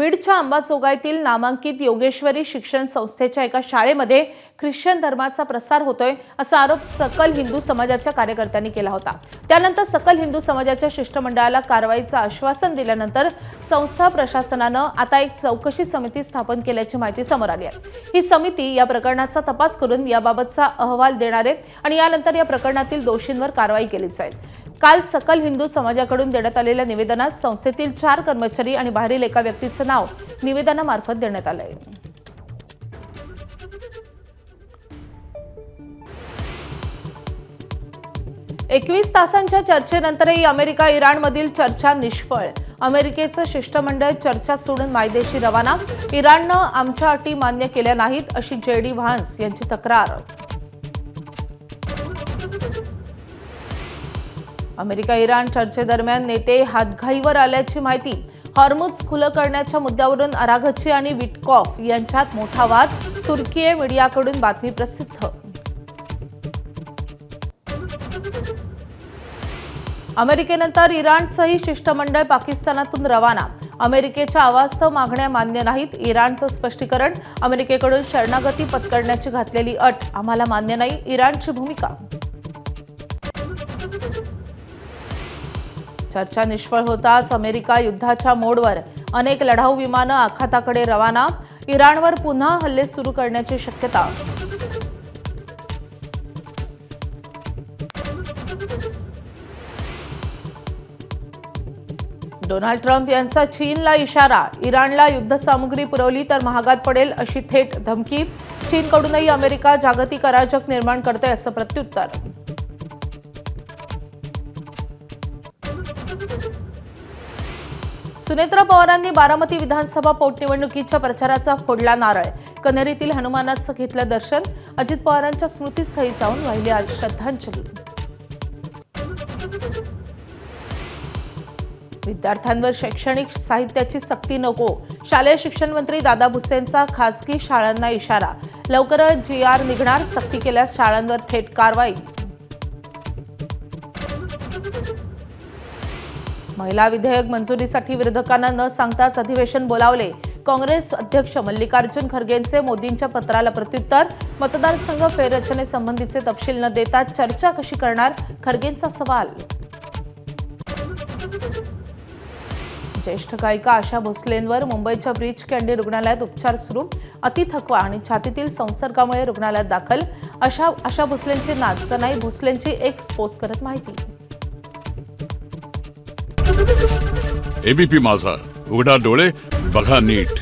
बीडच्या अंबाजोगाईतील नामांकित योगेश्वरी शिक्षण संस्थेच्या एका शाळेमध्ये ख्रिश्चन धर्माचा प्रसार होतोय असा आरोप सकल हिंदू समाजाच्या कार्यकर्त्यांनी केला होता। त्यानंतर सकल हिंदू समाजाच्या शिष्टमंडळाला कारवाईचं आश्वासन दिल्यानंतर संस्था प्रशासनानं आता एक चौकशी समिती स्थापन केल्याची माहिती समोर आली आहे। ही समिती या प्रकरणाचा तपास करून याबाबतचा अहवाल देणार आहे आणि यानंतर या प्रकरणातील दोषींवर कारवाई केली जाईल। काल सकल हिंदू समाजाकडून देण्यात आलेल्या निवेदनात संस्थेतील 4 कर्मचारी आणि बाहेरील एका व्यक्तीचं नाव निवेदनामार्फत देण्यात आलंय। एकवीस तासांच्या चर्चेनंतरही अमेरिका इराणमधील चर्चा निष्फळ। अमेरिकेचं शिष्टमंडळ चर्चा सोडून मायदेशी रवाना। इराणनं आमच्या अटी मान्य केल्या नाहीत अशी JD व्हान्स यांची तक्रार। अमेरिका इराण चर्चेदरम्यान नेते हातघाईवर आल्याची माहिती। हॉर्मुझ खुलं करण्याच्या मुद्द्यावरून अराघची आणि विटकॉफ यांच्यात मोठा वाद। तुर्कीय मीडियाकडून बातमी प्रसिद्ध। अमेरिकेनंतर इराणचंही शिष्टमंडळ पाकिस्तानातून रवाना। अमेरिकेच्या अवास्तव मागण्या मान्य नाहीत। इराणचं स्पष्टीकरण। अमेरिकेकडून शरणागती पत्करण्याची घातलेली अट आम्हाला मान्य नाही। इराणची भूमिका। चर्चा निष्फळ होताच अमेरिका युद्धाच्या मोडवर। अनेक लढाऊ विमानं आखाताकडे रवाना। इराणवर पुन्हा हल्ले सुरू करण्याची शक्यता। डोनाल्ड ट्रम्प यांचा चीनला इशारा। इराणला युद्धसामुग्री पुरवली तर महागात पडेल अशी थेट धमकी। चीनकडूनही अमेरिका जागतिक अराजक निर्माण करते असं प्रत्युत्तर। सुनेत्रा पवारांनी बारामती विधानसभा पोटनिवडणुकीच्या प्रचाराचा फोडला नारळ। कन्हेरीतील हनुमानाचं घेतलं दर्शन। अजित पवारांच्या स्मृतीस्थळी जाऊन वाहिली आज श्रद्धांजली। विद्यार्थ्यांवर शैक्षणिक साहित्याची सक्ती नको। शालेय शिक्षण मंत्री दादा भुसेंचा खासगी शाळांना इशारा। लवकरच GR निघणार। सक्ती केल्यास शाळांवर थेट कारवाई। महिला विधेयक मंजुरीसाठी विरोधकांना न सांगताच अधिवेशन बोलावले। काँग्रेस अध्यक्ष मल्लिकार्जुन खरगेंचे मोदींच्या पत्राला प्रत्युत्तर। मतदारसंघ फेररचनेसंबंधीचे तपशील न देता चर्चा कशी करणार, खरगेंचा सवाल। ज्येष्ठ गायिका आशा भोसलेंवर मुंबईच्या ब्रीच कँडी रुग्णालयात उपचार सुरू। अतिथकवा आणि छातीतील संसर्गामुळे रुग्णालयात दाखल। आशा भोसलेंची नात सनाई भोसलेंची एक्स पोस्ट करत माहिती। ABP माझा, उघडा डोळे बघा नीट।